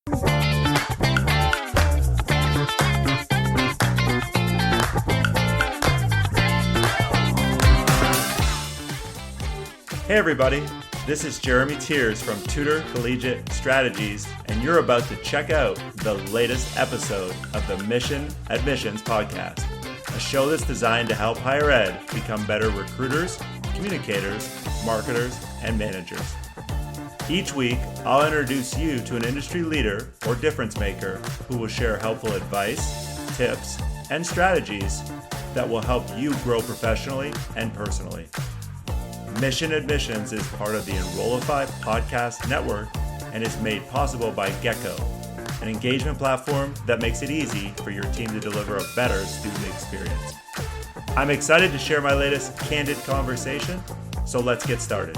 Hey everybody, this is Jeremy Tiers from Tutor Collegiate Strategies, and you're about to check out the latest episode of the Mission Admissions Podcast, a show that's designed to help higher ed become better recruiters, communicators, marketers, and managers. Each week, I'll introduce you to an industry leader or difference maker who will share helpful advice, tips, and strategies that will help you grow professionally and personally. Mission Admissions is part of the Enrollify podcast network and is made possible by Gecko, an engagement platform that makes it easy for your team to deliver a better student experience. I'm excited to share my latest candid conversation, so let's get started.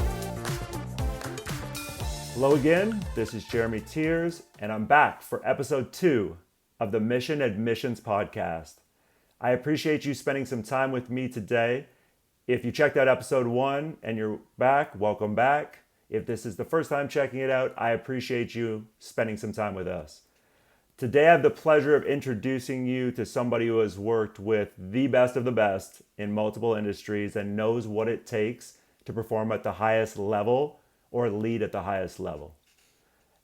Hello again, this is Jeremy Tiers, and I'm back for episode 2 of the Mission Admissions podcast. I appreciate you spending some time with me today. If you checked out episode 1 and you're back, welcome back. If this is the first time checking it out, I appreciate you spending some time with us. Today I have the pleasure of introducing you to somebody who has worked with the best of the best in multiple industries and knows what it takes to perform at the highest level or lead at the highest level.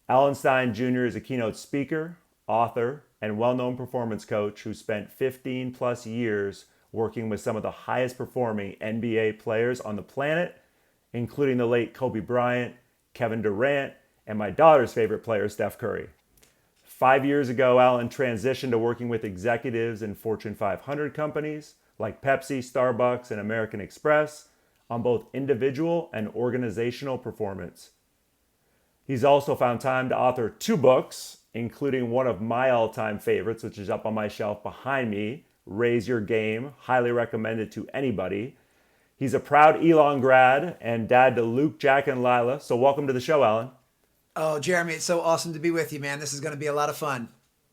Alan Stein Jr. is a keynote speaker, author, and well-known performance coach who spent 15 plus years working with some of the highest performing NBA players on the planet, including the late Kobe Bryant, Kevin Durant, and my daughter's favorite player, Steph Curry. 5 years ago, Alan transitioned to working with executives in Fortune 500 companies like Pepsi, Starbucks, and American Express on both individual and organizational performance. He's also found time to author 2 books, including one of my all-time favorites, which is up on my shelf behind me, Raise Your Game, highly recommended to anybody. He's a proud Elon grad and dad to Luke, Jack, and Lila. So welcome to the show, Alan. Oh, Jeremy, it's so awesome to be with you, man. This is going to be a lot of fun.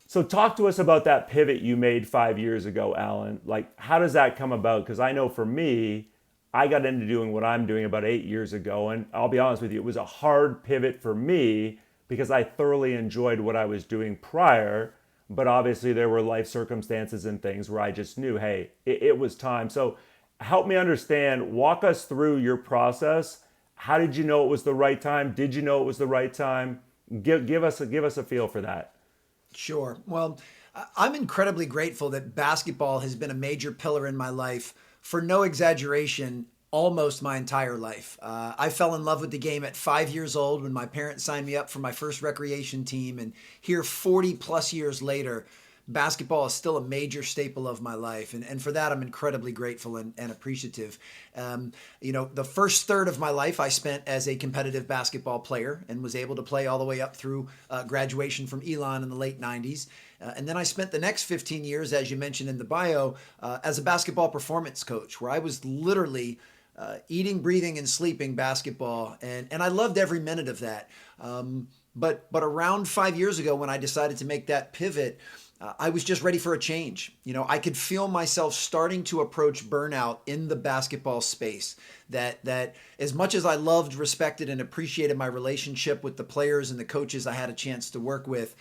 So talk to us about that pivot you made 5 years ago, Alan. Like, how does that come about? Because I know for me, I got into doing what I'm doing about 8 years ago. And I'll be honest with you, it was a hard pivot for me because I thoroughly enjoyed what I was doing prior. But obviously there were life circumstances and things where I just knew, hey, it was time. So help me understand, walk us through your process. How did you know it was the right time? Did you know it was the right time? Give us a feel for that. Sure. Well, I'm incredibly grateful that basketball has been a major pillar in my life, for no exaggeration, almost my entire life. I fell in love with the game at 5 years old when my parents signed me up for my first recreation team. And here 40 plus years later, basketball is still a major staple of my life. And for that, I'm incredibly grateful and appreciative. The first third of my life I spent as a competitive basketball player and was able to play all the way up through graduation from Elon in the late 90s. And then I spent the next 15 years, as you mentioned in the bio, as a basketball performance coach, where I was literally eating, breathing, and sleeping basketball. And I loved every minute of that. But around 5 years ago, when I decided to make that pivot, I was just ready for a change. I could feel myself starting to approach burnout in the basketball space. That as much as I loved, respected, and appreciated my relationship with the players and the coaches I had a chance to work with,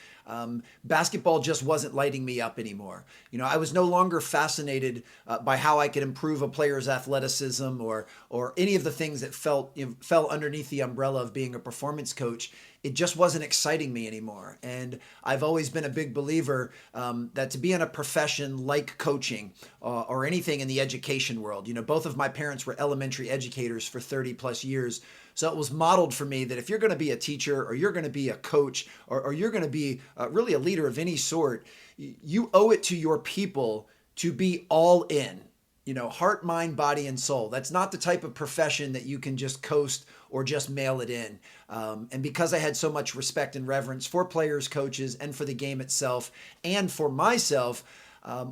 basketball just wasn't lighting me up anymore. I was no longer fascinated by how I could improve a player's athleticism or any of the things that fell underneath the umbrella of being a performance coach. It just wasn't exciting me anymore. And I've always been a big believer that to be in a profession like coaching or anything in the education world, both of my parents were elementary educators for 30 plus years. So it was modeled for me that if you're going to be a teacher or you're going to be a coach or you're going to be really a leader of any sort, you owe it to your people to be all in. Heart, mind, body, and soul. That's not the type of profession that you can just coast or just mail it in. And because I had so much respect and reverence for players, coaches, and for the game itself, and for myself,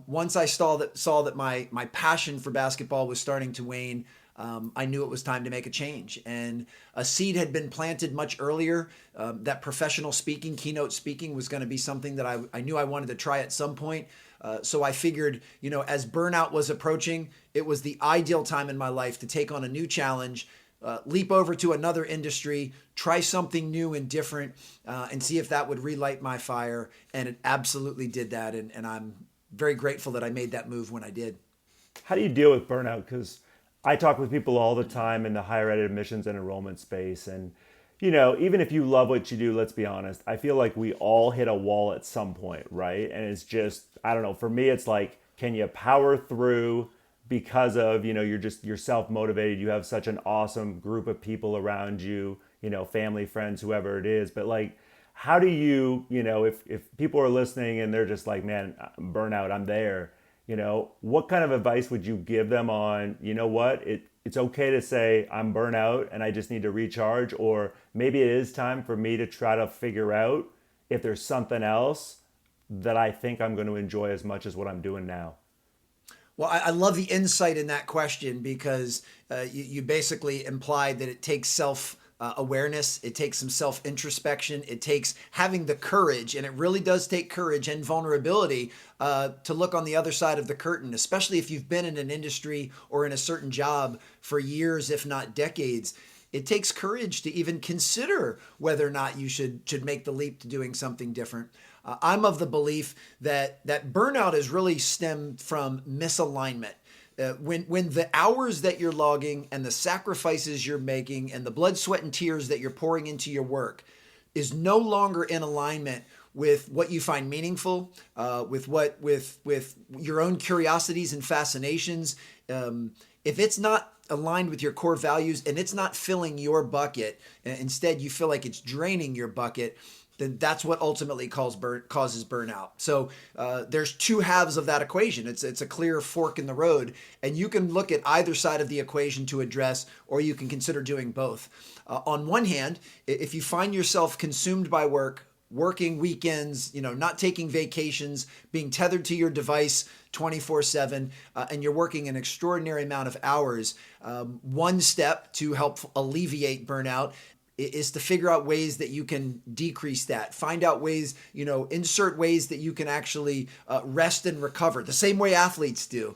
once I saw that my passion for basketball was starting to wane, I knew it was time to make a change. And a seed had been planted much earlier. That professional speaking, keynote speaking, was going to be something that I knew I wanted to try at some point. So I figured, as burnout was approaching, it was the ideal time in my life to take on a new challenge, leap over to another industry, try something new and different, and see if that would relight my fire. And it absolutely did that. And I'm very grateful that I made that move when I did. How do you deal with burnout? Because I talk with people all the time in the higher ed admissions and enrollment space. And, even if you love what you do, let's be honest, I feel like we all hit a wall at some point, right? And it's just, I don't know, for me, it's like, can you power through because of, you're self-motivated. You have such an awesome group of people around you, family, friends, whoever it is. But like, how do you, if people are listening and they're just like, man, burnout, I'm there, what kind of advice would you give them on, what, it's okay to say I'm burnout and I just need to recharge, or maybe it is time for me to try to figure out if there's something else that I think I'm going to enjoy as much as what I'm doing now? Well, I love the insight in that question because you basically implied that it takes awareness. It takes some self introspection. It takes having the courage, and it really does take courage and vulnerability to look on the other side of the curtain, especially if you've been in an industry or in a certain job for years, if not decades. It takes courage to even consider whether or not you should make the leap to doing something different. I'm of the belief that burnout is really stemmed from misalignment. When the hours that you're logging and the sacrifices you're making and the blood, sweat, and tears that you're pouring into your work is no longer in alignment with what you find meaningful, with your own curiosities and fascinations, if it's not aligned with your core values and it's not filling your bucket, instead you feel like it's draining your bucket, then that's what ultimately causes burnout. So there's two halves of that equation. It's a clear fork in the road, and you can look at either side of the equation to address, or you can consider doing both. On one hand, if you find yourself consumed by work, working weekends, not taking vacations, being tethered to your device 24/7, and you're working an extraordinary amount of hours, one step to help alleviate burnout is to figure out ways that you can decrease that. Find out ways, insert ways that you can actually rest and recover the same way athletes do.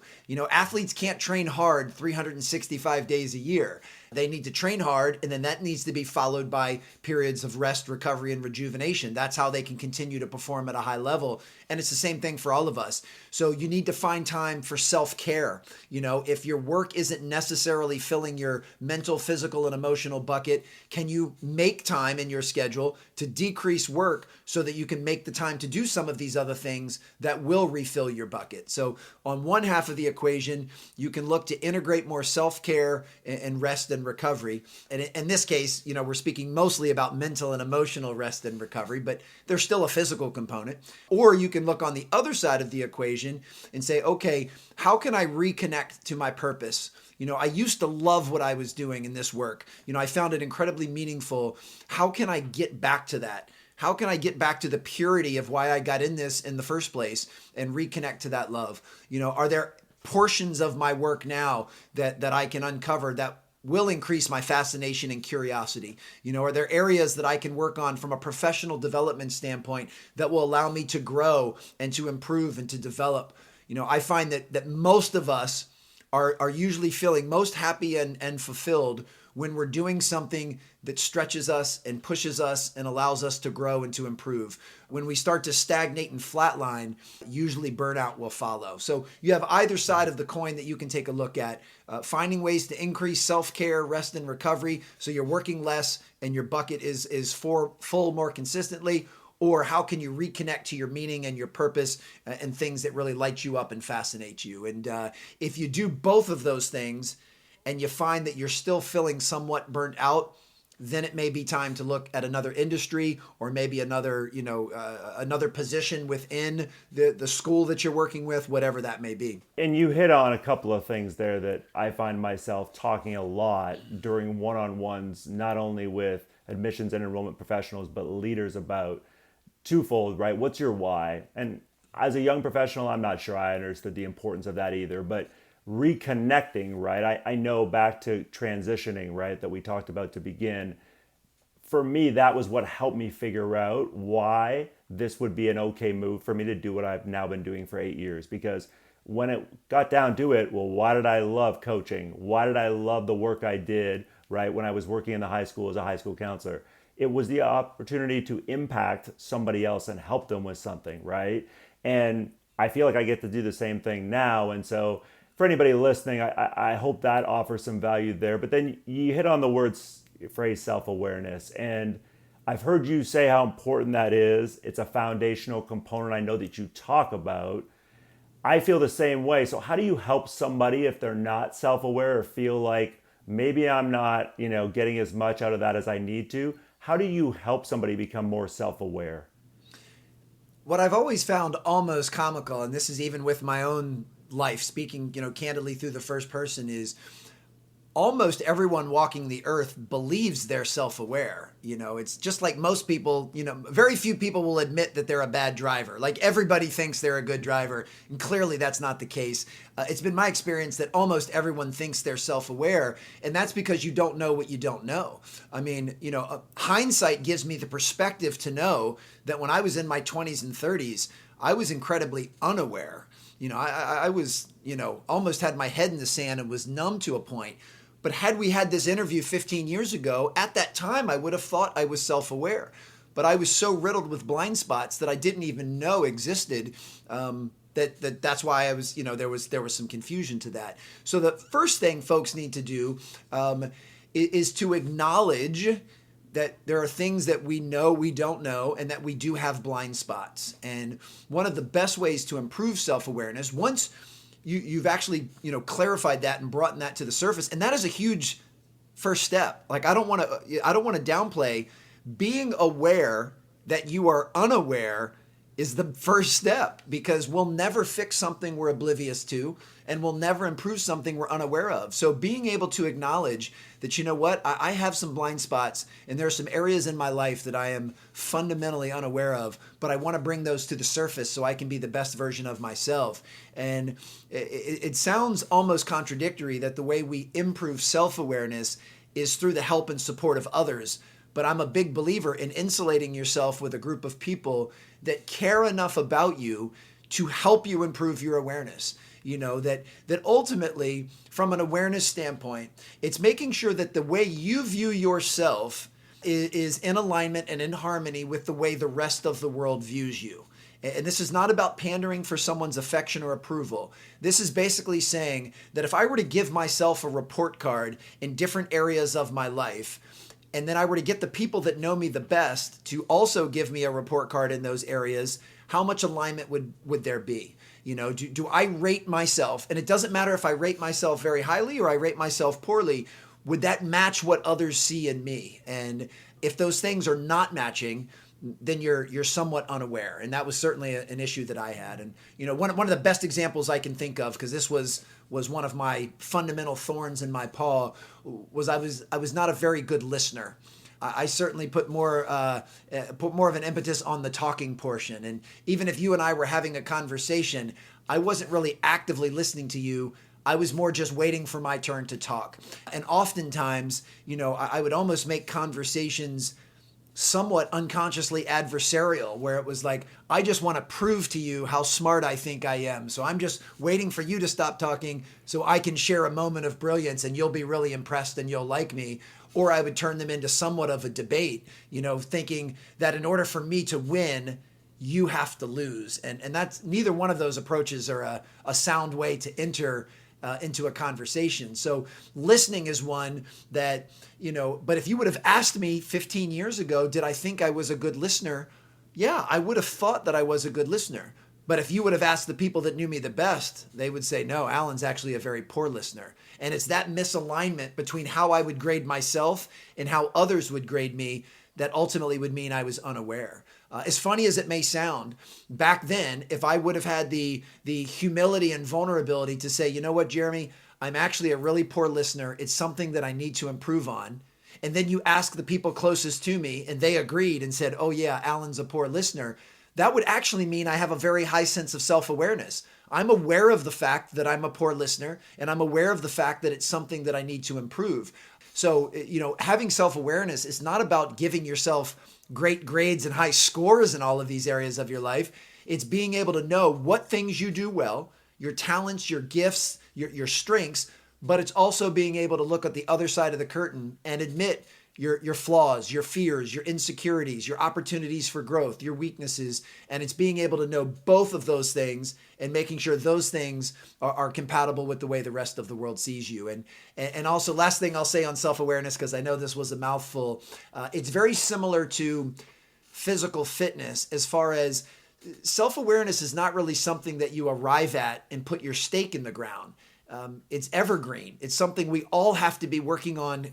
Athletes can't train hard 365 days a year. They need to train hard, and then that needs to be followed by periods of rest, recovery, and rejuvenation. That's how they can continue to perform at a high level. And it's the same thing for all of us. So you need to find time for self-care. If your work isn't necessarily filling your mental, physical, and emotional bucket, can you make time in your schedule to decrease work so that you can make the time to do some of these other things that will refill your bucket? So on one half of the equation, you can look to integrate more self-care and rest and recovery. And in this case, we're speaking mostly about mental and emotional rest and recovery, but there's still a physical component. Or you can look on the other side of the equation and say, okay, how can I reconnect to my purpose? I used to love what I was doing in this work. I found it incredibly meaningful. How can I get back to that? How can I get back to the purity of why I got in this in the first place and reconnect to that love? Are there portions of my work now that I can uncover that will increase my fascination and curiosity? Are there areas that I can work on from a professional development standpoint that will allow me to grow and to improve and to develop? I find that most of us are usually feeling most happy and fulfilled when we're doing something that stretches us and pushes us and allows us to grow and to improve. When we start to stagnate and flatline, usually burnout will follow. So you have either side of the coin that you can take a look at, finding ways to increase self-care, rest, and recovery so you're working less and your bucket is full more consistently, or how can you reconnect to your meaning and your purpose and things that really light you up and fascinate you. And if you do both of those things and you find that you're still feeling somewhat burnt out, then it may be time to look at another industry or maybe another position within the school that you're working with, whatever that may be. And you hit on a couple of things there that I find myself talking a lot during one-on-ones, not only with admissions and enrollment professionals, but leaders about twofold, right? What's your why? And as a young professional, I'm not sure I understood the importance of that either, but reconnecting, right? I know back to transitioning, right, that we talked about to begin. For me, that was what helped me figure out why this would be an okay move for me to do what I've now been doing for 8 years. Because when it got down to it, well, why did I love coaching? Why did I love the work I did? right? When I was working in the high school as a high school counselor, it was the opportunity to impact somebody else and help them with something, right? And I feel like I get to do the same thing now. And so for anybody listening, I hope that offers some value there. But then you hit on the phrase self-awareness. And I've heard you say how important that is. It's a foundational component I know that you talk about. I feel the same way. So how do you help somebody if they're not self-aware or feel like maybe I'm not, getting as much out of that as I need to? How do you help somebody become more self-aware? What I've always found almost comical, and this is even with my own life, speaking, candidly through the first person, is almost everyone walking the earth believes they're self-aware. It's just like most people, very few people will admit that they're a bad driver. Like everybody thinks they're a good driver, and clearly that's not the case. It's been my experience that almost everyone thinks they're self-aware, and that's because you don't know what you don't know. I mean, hindsight gives me the perspective to know that when I was in my 20s and 30s, I was incredibly unaware. I was, almost had my head in the sand and was numb to a point. But had we had this interview 15 years ago, at that time, I would have thought I was self-aware. But I was so riddled with blind spots that I didn't even know existed. That's why I was, there was some confusion to that. So the first thing folks need to do is to acknowledge that there are things that we know we don't know and that we do have blind spots. And one of the best ways to improve self-awareness, once you've actually, clarified that and brought that to the surface. And that is a huge first step. Like, I don't want to downplay being aware that you are unaware is the first step, because we'll never fix something we're oblivious to, and we'll never improve something we're unaware of. So being able to acknowledge that, I have some blind spots, and there are some areas in my life that I am fundamentally unaware of, but I want to bring those to the surface so I can be the best version of myself. And it sounds almost contradictory that the way we improve self-awareness is through the help and support of others. But I'm a big believer in insulating yourself with a group of people that care enough about you to help you improve your awareness. That ultimately, from an awareness standpoint, it's making sure that the way you view yourself is in alignment and in harmony with the way the rest of the world views you. And this is not about pandering for someone's affection or approval. This is basically saying that if I were to give myself a report card in different areas of my life, and then I were to get the people that know me the best to also give me a report card in those areas, how much alignment would there be? Do I rate myself? And it doesn't matter if I rate myself very highly or I rate myself poorly. Would that match what others see in me? And if those things are not matching, then you're somewhat unaware. And that was certainly an issue that I had. And one of the best examples I can think of, because this was one of my fundamental thorns in my paw, was I was not a very good listener. I certainly put more of an impetus on the talking portion. And even if you and I were having a conversation, I wasn't really actively listening to you. I was more just waiting for my turn to talk. And oftentimes, I would almost make conversations somewhat unconsciously adversarial, where it was like, I just want to prove to you how smart I think I am. So I'm just waiting for you to stop talking so I can share a moment of brilliance and you'll be really impressed and you'll like me. Or I would turn them into somewhat of a debate, thinking that in order for me to win, you have to lose. And that's, neither one of those approaches are a sound way to enter into a conversation. So listening is one that, but if you would have asked me 15 years ago, did I think I was a good listener? Yeah, I would have thought that I was a good listener. But if you would have asked the people that knew me the best, they would say, no, Alan's actually a very poor listener. And it's that misalignment between how I would grade myself and how others would grade me that ultimately would mean I was unaware. As funny as it may sound, back then, if I would have had the humility and vulnerability to say, you know what, Jeremy, I'm actually a really poor listener. It's something that I need to improve on. And then you ask the people closest to me and they agreed and said, oh yeah, Alan's a poor listener. That would actually mean I have a very high sense of self-awareness. I'm aware of the fact that I'm a poor listener, and I'm aware of the fact that it's something that I need to improve. So, having self-awareness is not about giving yourself great grades and high scores in all of these areas of your life. It's being able to know what things you do well, your talents, your gifts, your strengths, but it's also being able to look at the other side of the curtain and admit your flaws, your fears, your insecurities, your opportunities for growth, your weaknesses. And it's being able to know both of those things and making sure those things are compatible with the way the rest of the world sees you. And also, last thing I'll say on self-awareness, because I know this was a mouthful, it's very similar to physical fitness as far as self-awareness is not really something that you arrive at and put your stake in the ground. It's evergreen. It's something we all have to be working on,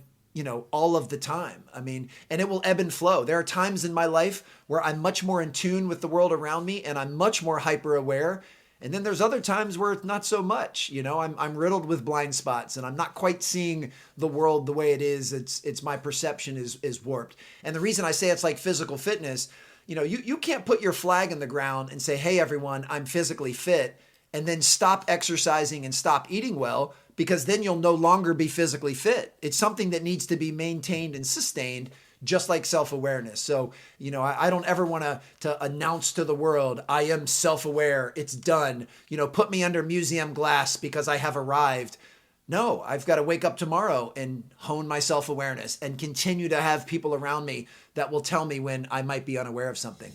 all of the time. I mean, and it will ebb and flow. There are times in my life where I'm much more in tune with the world around me and I'm much more hyper aware. And then there's other times where it's not so much. I'm riddled with blind spots and I'm not quite seeing the world the way it is. It's my perception is warped. And the reason I say it's like physical fitness, you can't put your flag in the ground and say, hey, everyone, I'm physically fit, and then stop exercising and stop eating well, because then you'll no longer be physically fit. It's something that needs to be maintained and sustained, just like self-awareness. So, I don't ever want to announce to the world, I am self-aware, it's done, put me under museum glass because I have arrived. No, I've got to wake up tomorrow and hone my self-awareness and continue to have people around me that will tell me when I might be unaware of something.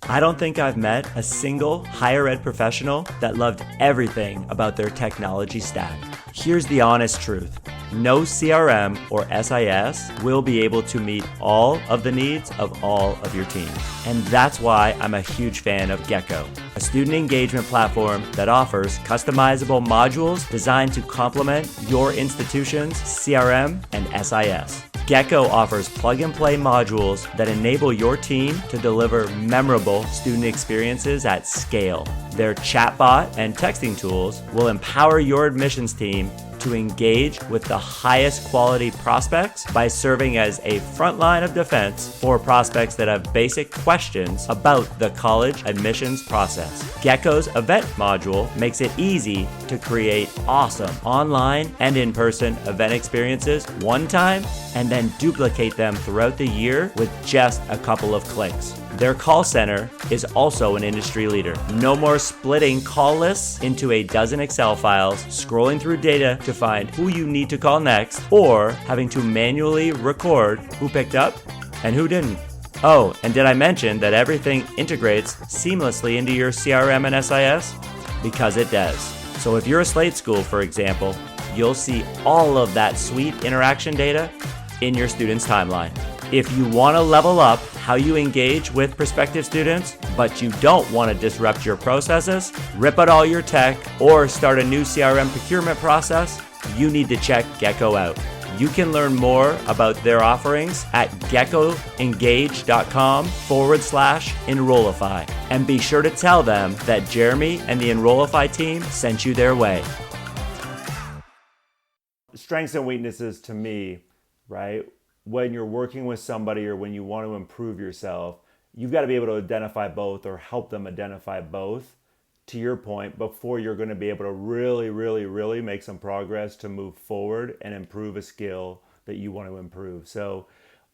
I don't think I've met a single higher ed professional that loved everything about their technology stack. Here's the honest truth. No CRM or SIS will be able to meet all of the needs of all of your team. And that's why I'm a huge fan of Gecko, a student engagement platform that offers customizable modules designed to complement your institution's CRM and SIS. Gecko offers plug-and-play modules that enable your team to deliver memorable student experiences at scale. Their chatbot and texting tools will empower your admissions team to engage with the highest quality prospects by serving as a front line of defense for prospects that have basic questions about the college admissions process. Gecko's event module makes it easy to create awesome online and in-person event experiences one time and then duplicate them throughout the year with just a couple of clicks. Their call center is also an industry leader. No more splitting call lists into a dozen Excel files, scrolling through data to find who you need to call next, or having to manually record who picked up and who didn't. Oh, and did I mention that everything integrates seamlessly into your CRM and SIS? Because it does. So if you're a Slate school, for example, you'll see all of that sweet interaction data in your student's timeline. If you want to level up how you engage with prospective students, but you don't want to disrupt your processes, rip out all your tech, or start a new CRM procurement process, you need to check Gecko out. You can learn more about their offerings at geckoengage.com/Enrollify. And be sure to tell them that Jeremy and the Enrollify team sent you their way. Strengths and weaknesses to me, right? When you're working with somebody or when you want to improve yourself, you've got to be able to identify both or help them identify both, to your point, before you're going to be able to really make some progress to move forward and improve a skill that you want to improve. So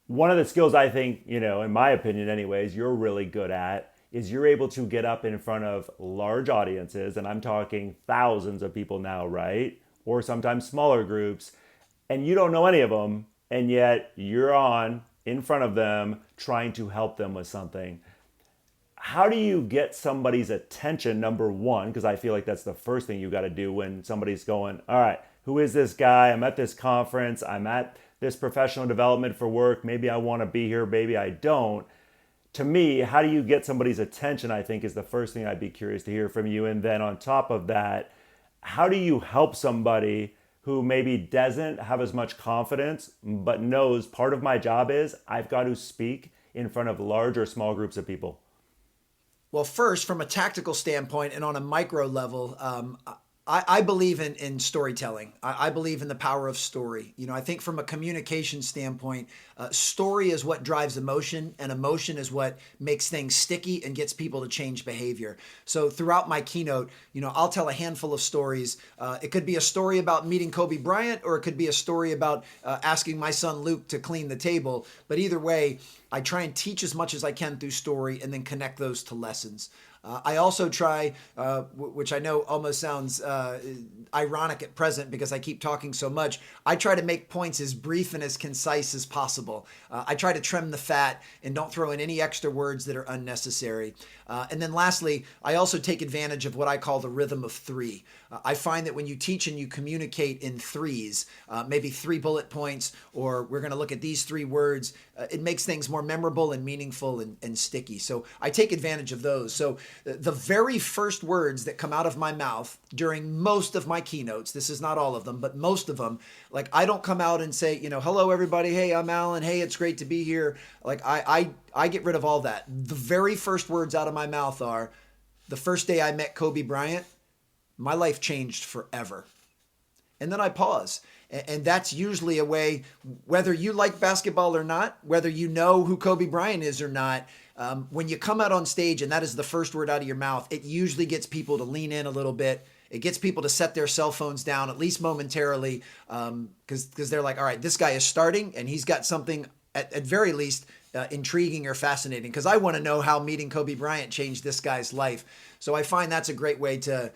one of the skills I think, in my opinion anyways, you're really good at is you're able to get up in front of large audiences, and I'm talking thousands of people now, right? Or sometimes smaller groups, and you don't know any of them, and yet you're in front of them trying to help them with something. How do you get somebody's attention, number one? Because I feel like that's the first thing you got to do when somebody's going, all right, who is this guy? I'm at this conference. I'm at this professional development for work. Maybe I want to be here. Maybe I don't. To me, how do you get somebody's attention, I think, is the first thing I'd be curious to hear from you. And then on top of that, how do you help somebody who maybe doesn't have as much confidence, but knows part of my job is I've got to speak in front of large or small groups of people? Well, first, from a tactical standpoint and on a micro level, I believe in storytelling. I believe in the power of story. I think from a communication standpoint, story is what drives emotion, and emotion is what makes things sticky and gets people to change behavior. So throughout my keynote, I'll tell a handful of stories. It could be a story about meeting Kobe Bryant, or it could be a story about asking my son Luke to clean the table. But either way, I try and teach as much as I can through story and then connect those to lessons. I also try, which I know almost sounds ironic at present because I keep talking so much, I try to make points as brief and as concise as possible. I try to trim the fat and don't throw in any extra words that are unnecessary. And then lastly, I also take advantage of what I call the rhythm of three. I find that when you teach and you communicate in threes, maybe 3 bullet points, or we're going to look at these 3 words, it makes things more memorable and meaningful and sticky. So I take advantage of those. So the very first words that come out of my mouth during most of my keynotes, this is not all of them, but most of them, like I don't come out and say, hello everybody, hey, I'm Alan, hey, it's great to be here. Like I get rid of all that. The very first words out of my mouth are, the first day I met Kobe Bryant, my life changed forever. And then I pause. And that's usually a way, whether you like basketball or not, whether you know who Kobe Bryant is or not, when you come out on stage and that is the first word out of your mouth, it usually gets people to lean in a little bit. It gets people to set their cell phones down, at least momentarily, because they're like, all right, this guy is starting and he's got something at very least intriguing or fascinating, because I want to know how meeting Kobe Bryant changed this guy's life. So I find that's a great way to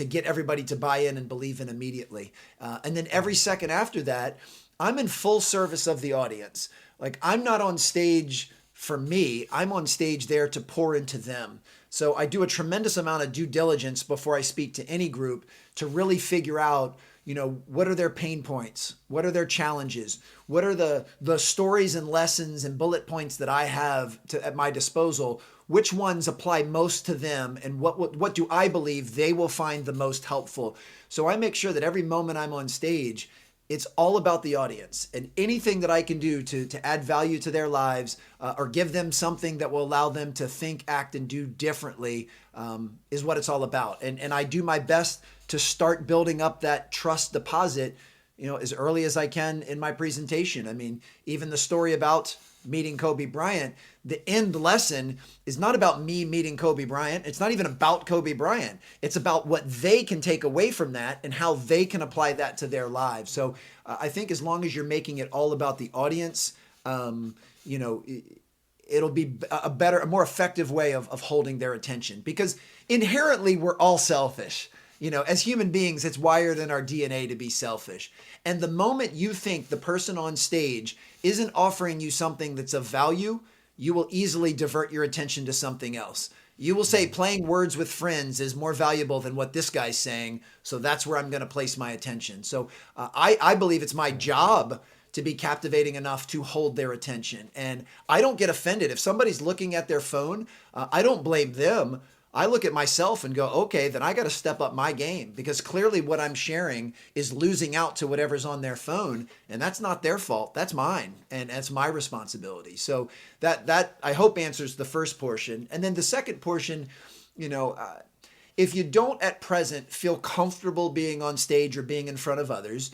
get everybody to buy in and believe in immediately. And then every second after that, I'm in full service of the audience. Like I'm not on stage for me, I'm on stage there to pour into them. So I do a tremendous amount of due diligence before I speak to any group to really figure out, what are their pain points? What are their challenges? What are the stories and lessons and bullet points that I have at my disposal? Which ones apply most to them, and what do I believe they will find the most helpful? So I make sure that every moment I'm on stage, it's all about the audience, and anything that I can do to add value to their lives or give them something that will allow them to think, act, and do differently is what it's all about. And I do my best to start building up that trust deposit, as early as I can in my presentation. I mean, even the story about meeting Kobe Bryant, the end lesson is not about me meeting Kobe Bryant. It's not even about Kobe Bryant. It's about what they can take away from that and how they can apply that to their lives. So I think as long as you're making it all about the audience, it'll be a more effective way of holding their attention, because inherently we're all selfish. As human beings, it's wired in our DNA to be selfish. And the moment you think the person on stage isn't offering you something that's of value, you will easily divert your attention to something else. You will say playing words with friends is more valuable than what this guy's saying, so that's where I'm going to place my attention. So I believe it's my job to be captivating enough to hold their attention. And I don't get offended. If somebody's looking at their phone, I don't blame them. I look at myself and go, okay, then I got to step up my game, because clearly what I'm sharing is losing out to whatever's on their phone, and that's not their fault. That's mine, and that's my responsibility. So that I hope answers the first portion. And then the second portion, if you don't at present feel comfortable being on stage or being in front of others,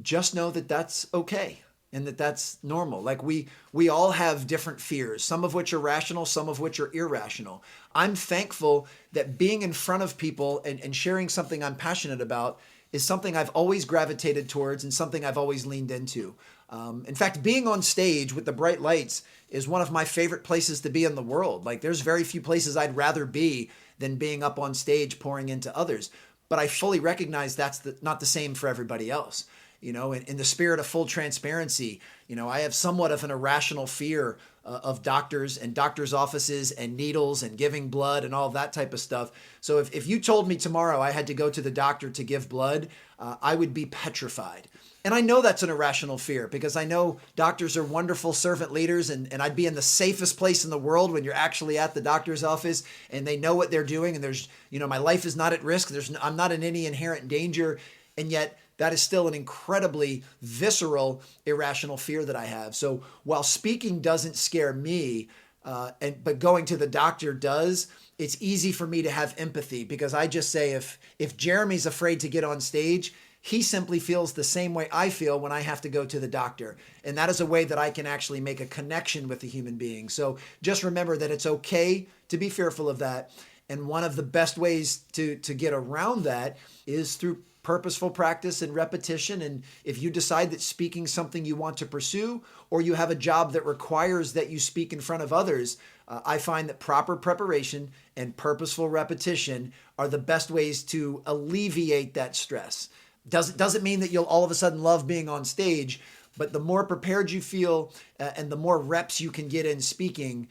just know that that's okay. And that's normal. Like we all have different fears, some of which are rational, some of which are irrational. I'm thankful that being in front of people and sharing something I'm passionate about is something I've always gravitated towards and something I've always leaned into. In fact, being on stage with the bright lights is one of my favorite places to be in the world. Like there's very few places I'd rather be than being up on stage pouring into others. But I fully recognize that's not the same for everybody else. In the spirit of full transparency, I have somewhat of an irrational fear of doctors and doctors' offices and needles and giving blood and all that type of stuff. So if you told me tomorrow I had to go to the doctor to give blood, I would be petrified. And I know that's an irrational fear, because I know doctors are wonderful servant leaders, and I'd be in the safest place in the world when you're actually at the doctor's office and they know what they're doing, and there's, my life is not at risk. I'm not in any inherent danger. And yet that is still an incredibly visceral, irrational fear that I have. So while speaking doesn't scare me, but going to the doctor does, it's easy for me to have empathy, because I just say if Jeremy's afraid to get on stage, he simply feels the same way I feel when I have to go to the doctor. And that is a way that I can actually make a connection with the human being. So just remember that it's okay to be fearful of that. And one of the best ways to get around that is through purposeful practice and repetition. And if you decide that speaking is something you want to pursue, or you have a job that requires that you speak in front of others, I find that proper preparation and purposeful repetition are the best ways to alleviate that stress. Doesn't mean that you'll all of a sudden love being on stage, but the more prepared you feel and the more reps you can get in speaking,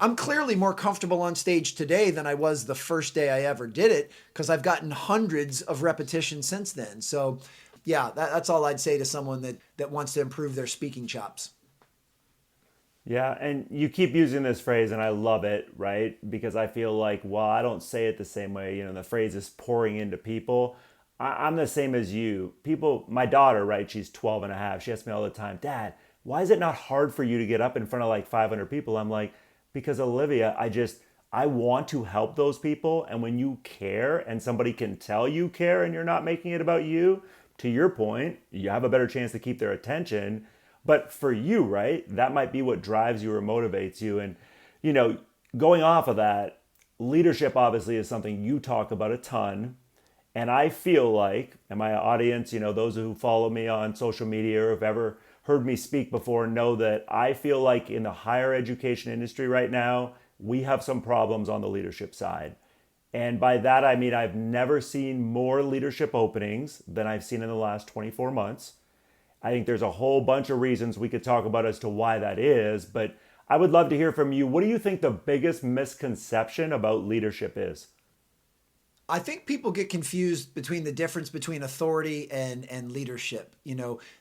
I'm clearly more comfortable on stage today than I was the first day I ever did it, because I've gotten hundreds of repetitions since then. So yeah, that's all I'd say to someone that wants to improve their speaking chops. Yeah, and you keep using this phrase, and I love it, right? Because I feel like, well, I don't say it the same way. The phrase is pouring into people. I'm the same as you. People, my daughter, right? She's 12 and a half. She asks me all the time, Dad, why is it not hard for you to get up in front of like 500 people? I'm like, because Olivia, I want to help those people. And when you care and somebody can tell you care and you're not making it about you, to your point, you have a better chance to keep their attention. But for you, right, that might be what drives you or motivates you. And, going off of that, leadership obviously is something you talk about a ton. And I feel like, and my audience, those who follow me on social media or have ever heard me speak before know that I feel like in the higher education industry right now, we have some problems on the leadership side. And by that, I mean, I've never seen more leadership openings than I've seen in the last 24 months. I think there's a whole bunch of reasons we could talk about as to why that is, but I would love to hear from you. What do you think the biggest misconception about leadership is? I think people get confused between the difference between authority and leadership.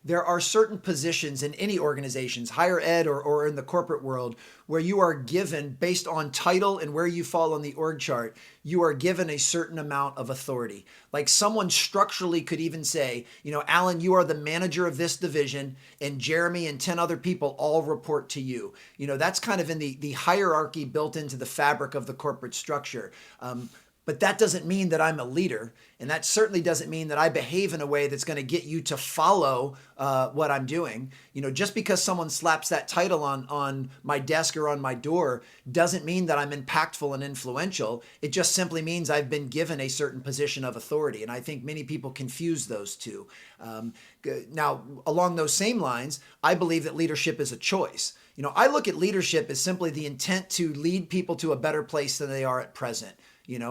There are certain positions in any organizations, higher ed or in the corporate world, where you are given, based on title and where you fall on the org chart, you are given a certain amount of authority. Like someone structurally could even say, Alan, you are the manager of this division, and Jeremy and 10 other people all report to you. That's kind of in the hierarchy built into the fabric of the corporate structure. But that doesn't mean that I'm a leader. And that certainly doesn't mean that I behave in a way that's going to get you to follow what I'm doing. Just because someone slaps that title on my desk or on my door doesn't mean that I'm impactful and influential. It just simply means I've been given a certain position of authority. And I think many people confuse those two. Now, along those same lines, I believe that leadership is a choice. I look at leadership as simply the intent to lead people to a better place than they are at present.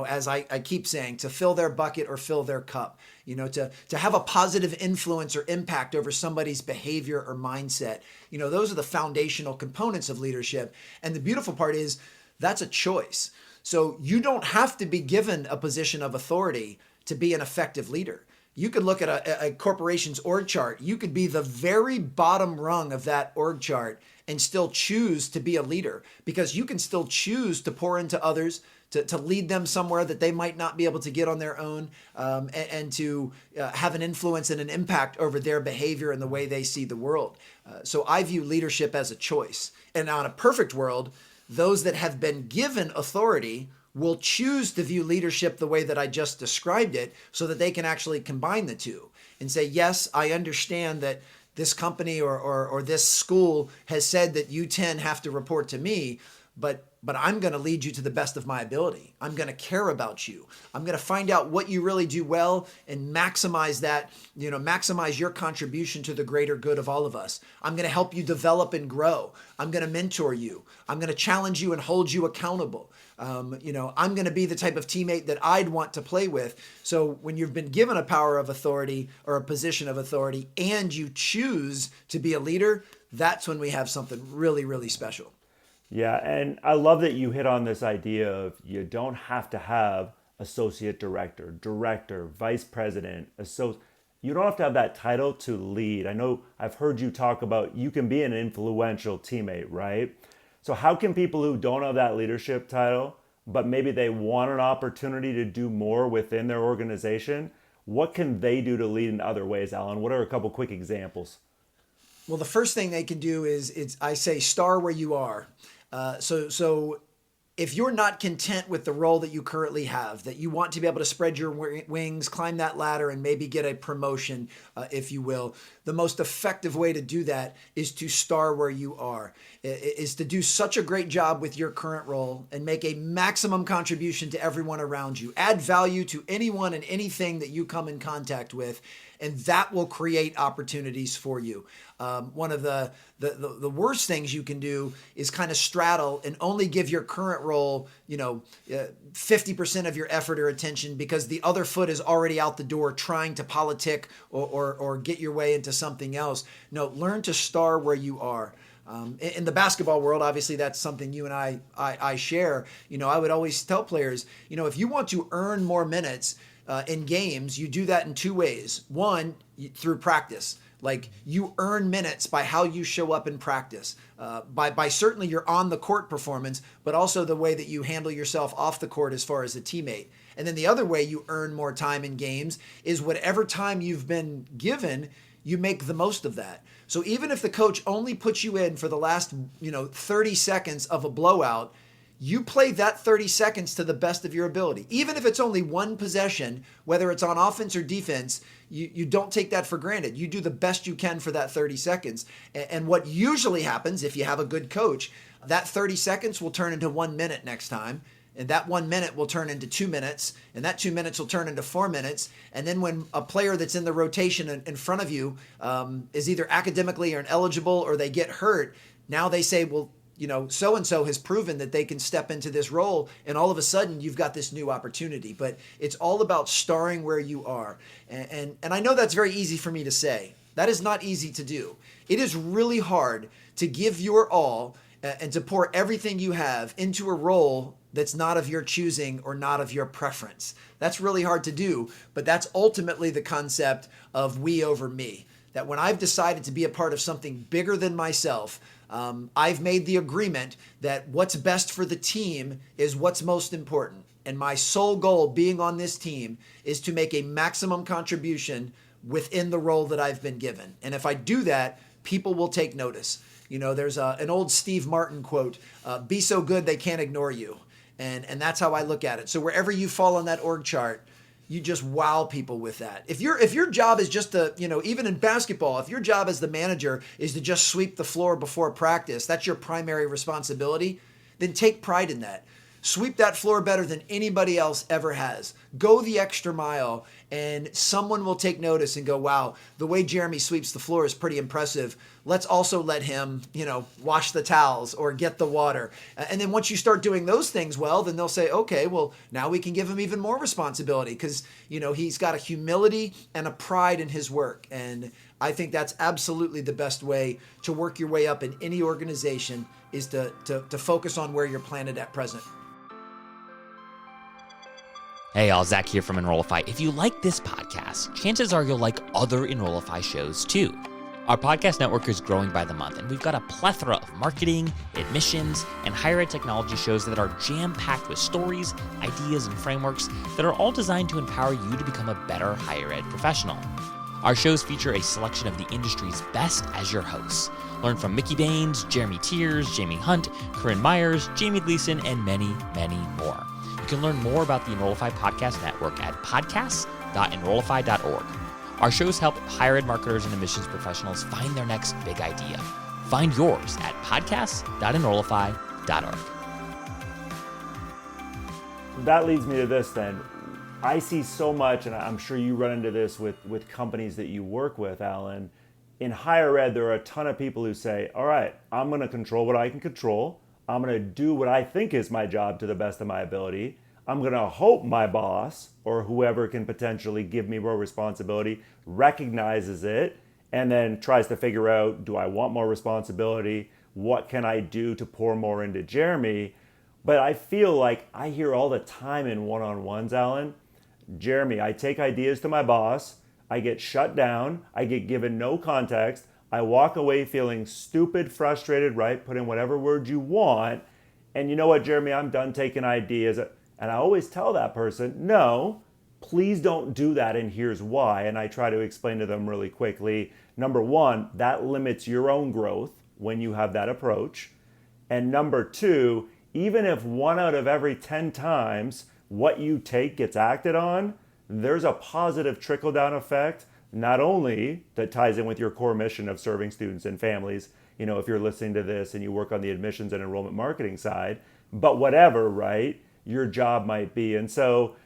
As I keep saying, to fill their bucket or fill their cup, to have a positive influence or impact over somebody's behavior or mindset. Those are the foundational components of leadership. And the beautiful part is that's a choice. So you don't have to be given a position of authority to be an effective leader. You could look at a corporation's org chart. You could be the very bottom rung of that org chart and still choose to be a leader, because you can still choose to pour into others, to lead them somewhere that they might not be able to get on their own, and to have an influence and an impact over their behavior and the way they see the world. So I view leadership as a choice. And on a perfect world, those that have been given authority will choose to view leadership the way that I just described it, so that they can actually combine the two and say, yes, I understand that this company or this school has said that you 10 have to report to me, but I'm going to lead you to the best of my ability. I'm going to care about you. I'm going to find out what you really do well and maximize that, maximize your contribution to the greater good of all of us. I'm going to help you develop and grow. I'm going to mentor you. I'm going to challenge you and hold you accountable. I'm going to be the type of teammate that I'd want to play with. So when you've been given a power of authority or a position of authority and you choose to be a leader, that's when we have something really, really special. Yeah, and I love that you hit on this idea of you don't have to have associate director, vice president, you don't have to have that title to lead. I know I've heard you talk about you can be an influential teammate, right? So how can people who don't have that leadership title, but maybe they want an opportunity to do more within their organization, what can they do to lead in other ways, Alan? What are a couple quick examples? Well, the first thing they can do is I say, start where you are. So if you're not content with the role that you currently have, that you want to be able to spread your wings, climb that ladder, and maybe get a promotion, if you will, the most effective way to do that is to star where you are, is to do such a great job with your current role and make a maximum contribution to everyone around you. Add value to anyone and anything that you come in contact with, and that will create opportunities for you. One of the worst things you can do is kind of straddle and only give your current role, 50% of your effort or attention because the other foot is already out the door trying to politic or get your way into something else. No, learn to star where you are. In the basketball world, obviously that's something you and I share. I would always tell players, if you want to earn more minutes in games, you do that in two ways. One, through practice. Like, you earn minutes by how you show up in practice, by certainly your on the court performance, but also the way that you handle yourself off the court as far as a teammate. And then the other way you earn more time in games is whatever time you've been given, you make the most of that. So even if the coach only puts you in for the last 30 seconds of a blowout, you play that 30 seconds to the best of your ability. Even if it's only one possession, whether it's on offense or defense, you don't take that for granted. You do the best you can for that 30 seconds. And what usually happens, if you have a good coach, that 30 seconds will turn into 1 minute next time. And that 1 minute will turn into 2 minutes. And that 2 minutes will turn into 4 minutes. And then when a player that's in the rotation in front of you is either academically or ineligible or they get hurt, now they say, well, so-and-so has proven that they can step into this role, and all of a sudden you've got this new opportunity. But it's all about starring where you are. And I know that's very easy for me to say. That is not easy to do. It is really hard to give your all and to pour everything you have into a role that's not of your choosing or not of your preference. That's really hard to do, but that's ultimately the concept of we over me. That when I've decided to be a part of something bigger than myself, I've made the agreement that what's best for the team is what's most important. And my sole goal being on this team is to make a maximum contribution within the role that I've been given. And if I do that, people will take notice. There's an old Steve Martin quote, be so good they can't ignore you. And that's how I look at it. So wherever you fall on that org chart, you just wow people with that. If your job is just to, even in basketball, if your job as the manager is to just sweep the floor before practice, that's your primary responsibility, then take pride in that. Sweep that floor better than anybody else ever has. Go the extra mile, and someone will take notice and go, wow, the way Jeremy sweeps the floor is pretty impressive. Let's also let him, wash the towels or get the water. And then once you start doing those things well, then they'll say, okay, well, now we can give him even more responsibility because, he's got a humility and a pride in his work. And I think that's absolutely the best way to work your way up in any organization is to focus on where you're planted at present. Hey, all, Zach here from Enrollify. If you like this podcast, chances are you'll like other Enrollify shows too. Our podcast network is growing by the month, and we've got a plethora of marketing, admissions, and higher ed technology shows that are jam-packed with stories, ideas, and frameworks that are all designed to empower you to become a better higher ed professional. Our shows feature a selection of the industry's best as your hosts. Learn from Mickey Baines, Jeremy Tiers, Jaime Hunt, Corynn Myers, Jaime Gleason, and many, many more. You can learn more about the Enrollify Podcast Network at podcasts.enrollify.org. Our shows help higher ed marketers and admissions professionals find their next big idea. Find yours at podcasts.enrollify.org. That leads me to this then. I see so much, and I'm sure you run into this with companies that you work with, Alan. In higher ed, there are a ton of people who say, all right, I'm going to control what I can control. I'm going to do what I think is my job to the best of my ability. I'm going to hope my boss or whoever can potentially give me more responsibility recognizes it and then tries to figure out, do I want more responsibility? What can I do to pour more into Jeremy? But I feel like I hear all the time in one-on-ones, Alan, Jeremy, I take ideas to my boss, I get shut down, I get given no context, I walk away feeling stupid, frustrated, right? Put in whatever word you want. And you know what, Jeremy, I'm done taking ideas. And I always tell that person, no, please don't do that, and here's why. And I try to explain to them really quickly. Number one, that limits your own growth when you have that approach. And number two, even if 1 out of every 10 times what you take gets acted on, there's a positive trickle-down effect, not only that ties in with your core mission of serving students and families, if you're listening to this and you work on the admissions and enrollment marketing side, but whatever, right, your job might be. And so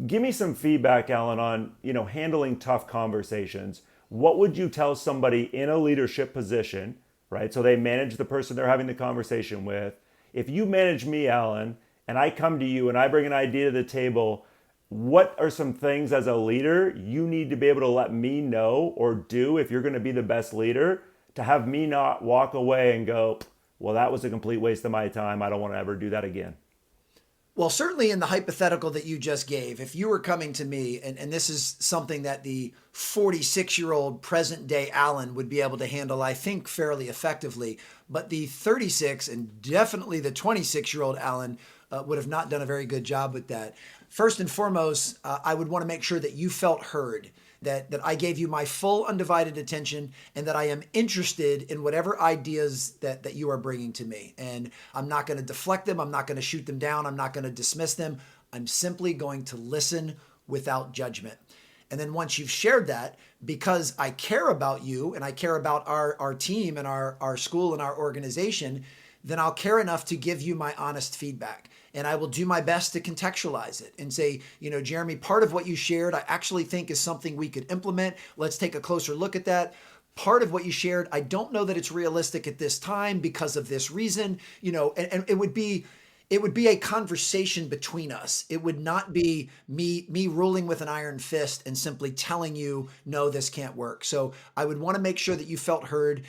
give me some feedback, Alan, on, handling tough conversations. What would you tell somebody in a leadership position, right? So they manage the person they're having the conversation with. If you manage me, Alan, and I come to you and I bring an idea to the table, what are some things as a leader you need to be able to let me know or do if you're going to be the best leader, to have me not walk away and go, well, that was a complete waste of my time. I don't want to ever do that again. Well, certainly in the hypothetical that you just gave, if you were coming to me, and this is something that the 46-year-old present day Alan would be able to handle, I think, fairly effectively, but the 36 and definitely the 26-year-old Alan would have not done a very good job with that. First and foremost, I would want to make sure that you felt heard, that I gave you my full undivided attention, and that I am interested in whatever ideas that you are bringing to me. And I'm not going to deflect them. I'm not going to shoot them down. I'm not going to dismiss them. I'm simply going to listen without judgment. And then once you've shared that, because I care about you and I care about our team and our school and our organization, then I'll care enough to give you my honest feedback. And I will do my best to contextualize it and say, Jeremy, part of what you shared, I actually think is something we could implement. Let's take a closer look at that. Part of what you shared, I don't know that it's realistic at this time because of this reason, and it would be a conversation between us. It would not be me ruling with an iron fist and simply telling you, no, this can't work. So I would want to make sure that you felt heard.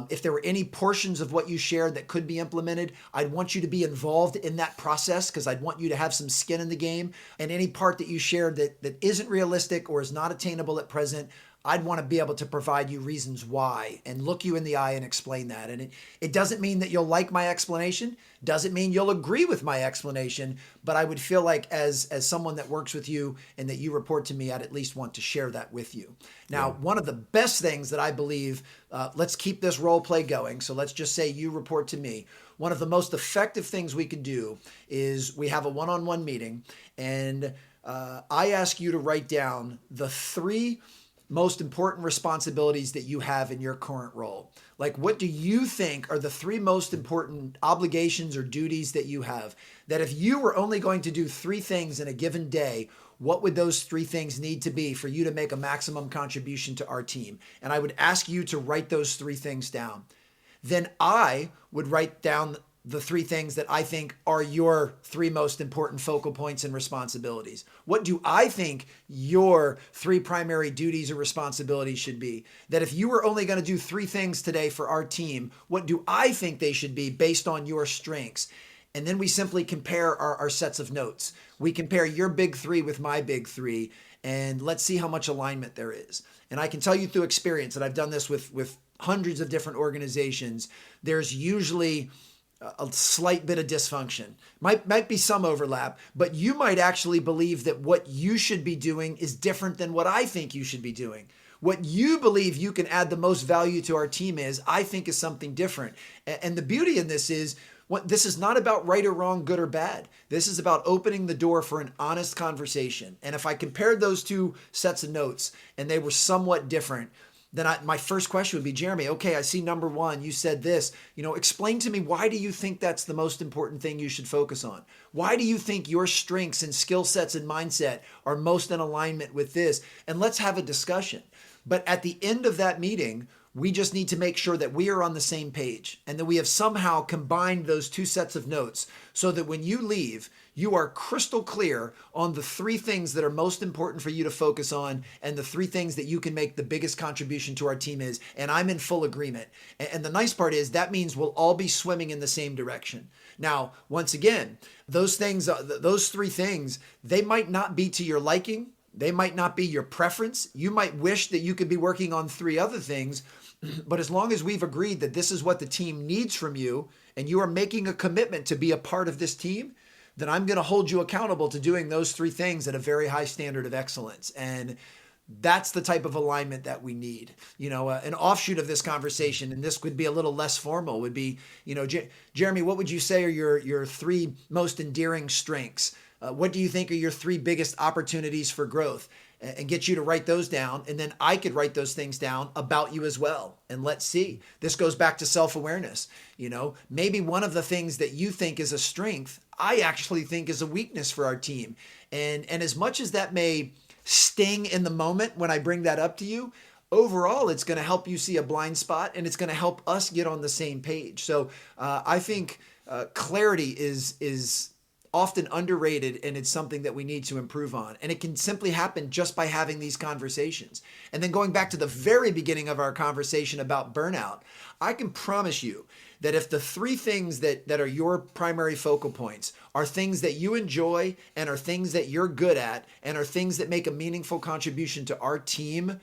If there were any portions of what you shared that could be implemented, I'd want you to be involved in that process because I'd want you to have some skin in the game. And any part that you shared that isn't realistic or is not attainable at present, I'd want to be able to provide you reasons why and look you in the eye and explain that. And it doesn't mean that you'll like my explanation, doesn't mean you'll agree with my explanation, but I would feel like as someone that works with you and that you report to me, I'd at least want to share that with you. Now, One of the best things that I believe, let's keep this role play going. So let's just say you report to me. One of the most effective things we could do is we have a one-on-one meeting, and I ask you to write down the 3 most important responsibilities that you have in your current role. Like, what do you think are the 3 most important obligations or duties that you have? That if you were only going to do 3 things in a given day, what would those 3 things need to be for you to make a maximum contribution to our team? And I would ask you to write those 3 things down. Then I would write down the 3 things that I think are your 3 most important focal points and responsibilities. What do I think your 3 primary duties or responsibilities should be? That if you were only going to do 3 things today for our team, what do I think they should be based on your strengths? And then we simply compare our sets of notes. We compare your big 3 with my big 3, and let's see how much alignment there is. And I can tell you through experience that I've done this with hundreds of different organizations. There's usually a slight bit of dysfunction. Might be some overlap, but you might actually believe that what you should be doing is different than what I think you should be doing. What you believe you can add the most value to our team I think is something different. And the beauty in this is, this is not about right or wrong, good or bad. This is about opening the door for an honest conversation. And if I compared those 2 sets of notes and they were somewhat different, then my first question would be, Jeremy, okay, I see number 1, you said this, explain to me, why do you think that's the most important thing you should focus on? Why do you think your strengths and skill sets and mindset are most in alignment with this? And let's have a discussion. But at the end of that meeting, we just need to make sure that we are on the same page and that we have somehow combined those 2 sets of notes so that when you leave, you are crystal clear on the 3 things that are most important for you to focus on and the 3 things that you can make the biggest contribution to our team is. And I'm in full agreement. And the nice part is that means we'll all be swimming in the same direction. Now, once again, those 3 things, they might not be to your liking. They might not be your preference. You might wish that you could be working on 3 other things. But as long as we've agreed that this is what the team needs from you and you are making a commitment to be a part of this team, then I'm going to hold you accountable to doing those 3 things at a very high standard of excellence. And That's the type of alignment that we need. An offshoot of this conversation, and this could be a little less formal, would be, Jeremy, what would you say are your three most endearing strengths? What do you think are your three biggest opportunities for growth? And get you to write those down. And then I could write those things down about you as well. And let's see. This goes back to self-awareness. Maybe one of the things that you think is a strength, I actually think is a weakness for our team. And as much as that may sting in the moment when I bring that up to you, overall, it's going to help you see a blind spot, and it's going to help us get on the same page. So I think clarity is often underrated, and it's something that we need to improve on. And it can simply happen just by having these conversations. And then going back to the very beginning of our conversation about burnout, I can promise you that if the three things that are your primary focal points are things that you enjoy and are things that you're good at and are things that make a meaningful contribution to our team,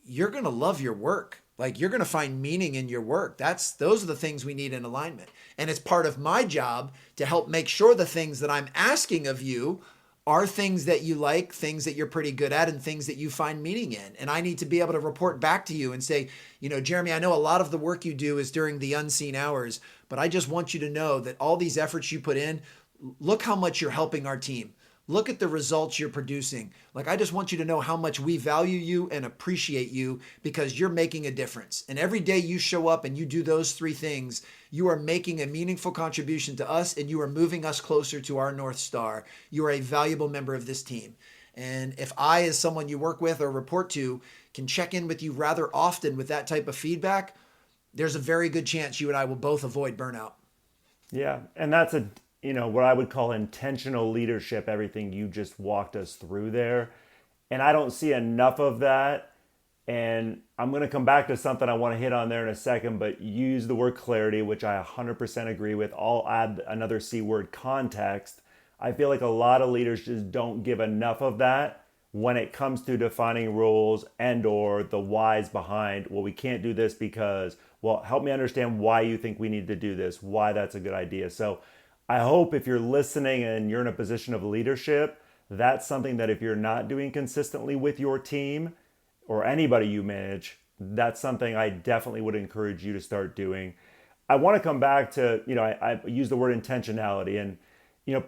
you're going to love your work. Like, you're going to find meaning in your work. Those are the things we need in alignment. And it's part of my job to help make sure the things that I'm asking of you are things that you like, things that you're pretty good at, and things that you find meaning in. And I need to be able to report back to you and say, Jeremy, I know a lot of the work you do is during the unseen hours, but I just want you to know that all these efforts you put in, look how much you're helping our team. Look at the results you're producing. Like, I just want you to know how much we value you and appreciate you because you're making a difference. And every day you show up and you do those three things, you are making a meaningful contribution to us, and you are moving us closer to our North Star. You are a valuable member of this team. And if I, as someone you work with or report to, can check in with you rather often with that type of feedback, there's a very good chance you and I will both avoid burnout. Yeah, and that's what I would call intentional leadership, everything you just walked us through there. And I don't see enough of that. And I'm going to come back to something I want to hit on there in a second, but use the word clarity, which I 100% agree with. I'll add another C word, context. I feel like a lot of leaders just don't give enough of that when it comes to defining roles and or the whys behind, well, we can't do this because, well, help me understand why you think we need to do this, why that's a good idea. So I hope if you're listening and you're in a position of leadership, that's something that if you're not doing consistently with your team or anybody you manage, that's something I definitely would encourage you to start doing. I want to come back to, I use the word intentionality, and,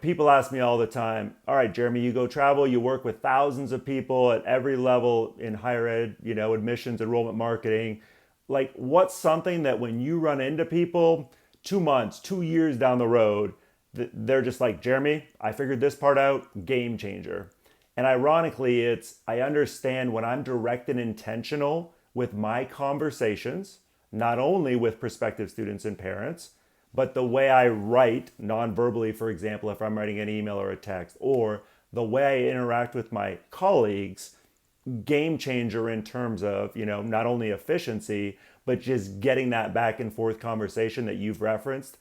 people ask me all the time, all right, Jeremy, you go travel, you work with thousands of people at every level in higher ed, admissions, enrollment marketing. Like, what's something that when you run into people 2 months, 2 years down the road, they're just like, Jeremy, I figured this part out, game changer. And ironically, I understand when I'm direct and intentional with my conversations, not only with prospective students and parents, but the way I write non-verbally, for example, if I'm writing an email or a text, or the way I interact with my colleagues, game changer in terms of, not only efficiency, but just getting that back and forth conversation that you've referenced.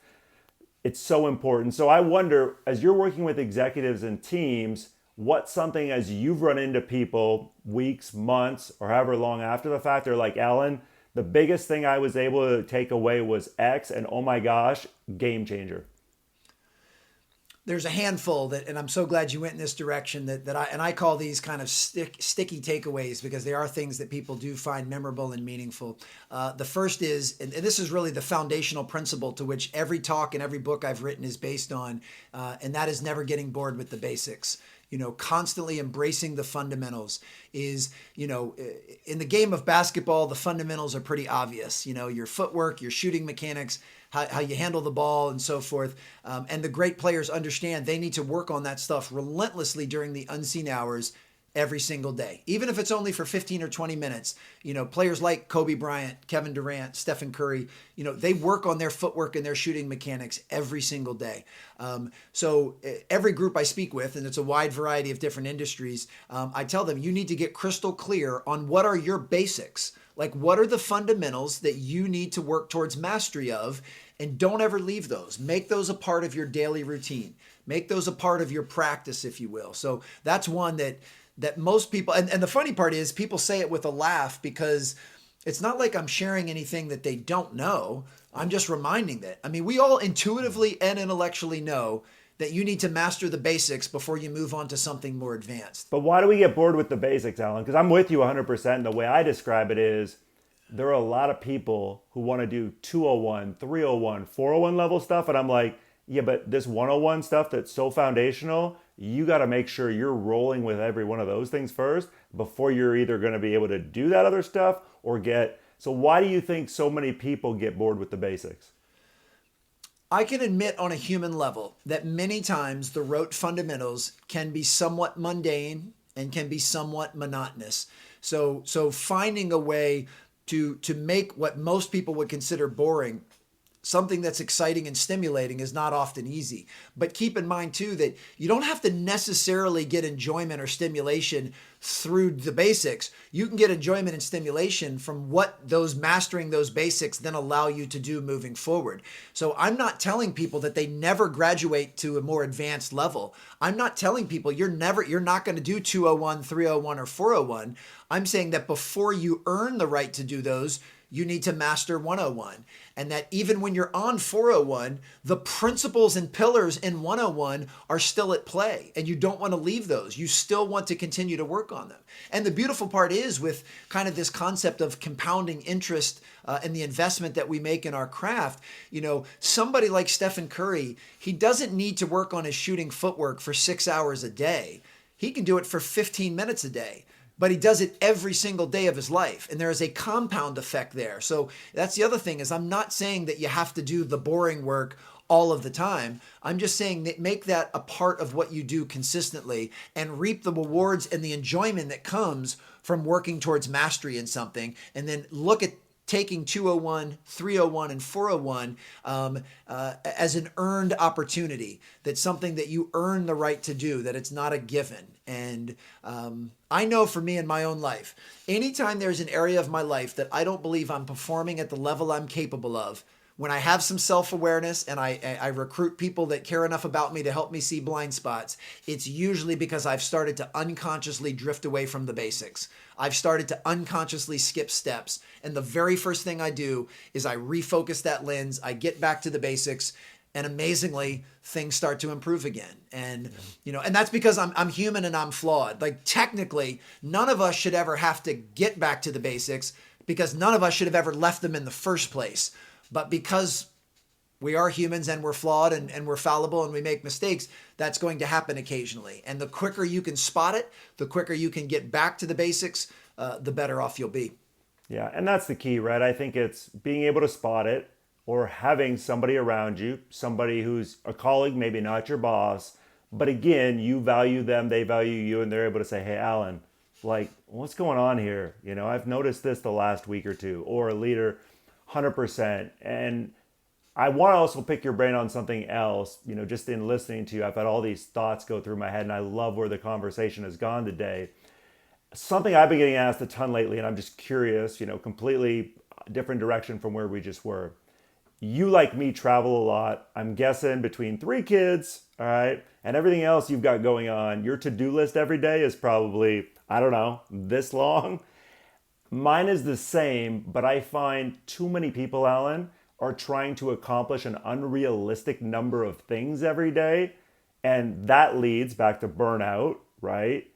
It's so important. So I wonder, as you're working with executives and teams, what's something as you've run into people weeks, months, or however long after the fact, they're like, Alan, the biggest thing I was able to take away was X, and oh my gosh, game changer. There's a handful and I'm so glad you went in this direction that I call these kind of sticky takeaways, because they are things that people do find memorable and meaningful. The first is, and this is really the foundational principle to which every talk and every book I've written is based on, and that is never getting bored with the basics. Constantly embracing the fundamentals is, in the game of basketball, the fundamentals are pretty obvious. Your footwork, your shooting mechanics, how you handle the ball and so forth. And the great players understand they need to work on that stuff relentlessly during the unseen hours every single day, even if it's only for 15 or 20 minutes. Players like Kobe Bryant, Kevin Durant, Stephen Curry, they work on their footwork and their shooting mechanics every single day. So every group I speak with, and it's a wide variety of different industries, I tell them you need to get crystal clear on what are your basics. Like, what are the fundamentals that you need to work towards mastery of, and don't ever leave those. Make those a part of your daily routine. Make those a part of your practice, if you will. So that's one that most people, and the funny part is people say it with a laugh, because it's not like I'm sharing anything that they don't know. I'm just reminding that. I mean, we all intuitively and intellectually know that you need to master the basics before you move on to something more advanced. But why do we get bored with the basics, Alan? Because I'm with you 100%. The way I describe it is there are a lot of people who want to do 201, 301, 401 level stuff. And I'm like, yeah, but this 101 stuff that's so foundational, you got to make sure you're rolling with every one of those things first before you're either going to be able to do that other stuff or get. So why do you think so many people get bored with the basics? I can admit on a human level that many times the rote fundamentals can be somewhat mundane and can be somewhat monotonous. So finding a way to make what most people would consider boring something that's exciting and stimulating is not often easy. But keep in mind too that you don't have to necessarily get enjoyment or stimulation through the basics. You can get enjoyment and stimulation from what those mastering those basics then allow you to do moving forward. So I'm not telling people that they never graduate to a more advanced level. I'm not telling people you're not going to do 201, 301, or 401. I'm saying that before you earn the right to do those, you need to master 101. And that even when you're on 401, the principles and pillars in 101 are still at play. And you don't want to leave those. You still want to continue to work on them. And the beautiful part is with kind of this concept of compounding interest in the investment that we make in our craft, somebody like Stephen Curry, he doesn't need to work on his shooting footwork for 6 hours a day. He can do it for 15 minutes a day. But he does it every single day of his life. And there is a compound effect there. So that's the other thing is I'm not saying that you have to do the boring work all of the time. I'm just saying that make that a part of what you do consistently and reap the rewards and the enjoyment that comes from working towards mastery in something. And then look at taking 201, 301, and 401 as an earned opportunity. That's something that you earn the right to do, that it's not a given. And I know for me in my own life, anytime there's an area of my life that I don't believe I'm performing at the level I'm capable of, when I have some self-awareness and I recruit people that care enough about me to help me see blind spots, it's usually because I've started to unconsciously drift away from the basics. I've started to unconsciously skip steps. And the very first thing I do is I refocus that lens, I get back to the basics, and amazingly, things start to improve again. And, and that's because I'm human and I'm flawed. Like technically, none of us should ever have to get back to the basics because none of us should have ever left them in the first place. But because we are humans and we're flawed and we're fallible and we make mistakes, that's going to happen occasionally. And the quicker you can spot it, the quicker you can get back to the basics, the better off you'll be. Yeah, and that's the key, right? I think it's being able to spot it or having somebody around you, somebody who's a colleague, maybe not your boss, but again, you value them, they value you, and they're able to say, hey, Alan, like, what's going on here? I've noticed this the last week or two, or a leader, 100%. And I want to also pick your brain on something else. Just in listening to you, I've had all these thoughts go through my head, and I love where the conversation has gone today. Something I've been getting asked a ton lately, and I'm just curious, completely different direction from where we just were. You, like me, travel a lot. I'm guessing between 3 kids, all right, and everything else you've got going on, your to-do list every day is probably, I don't know, this long. Mine is the same, but I find too many people, Alan, are trying to accomplish an unrealistic number of things every day. And that leads back to burnout, right?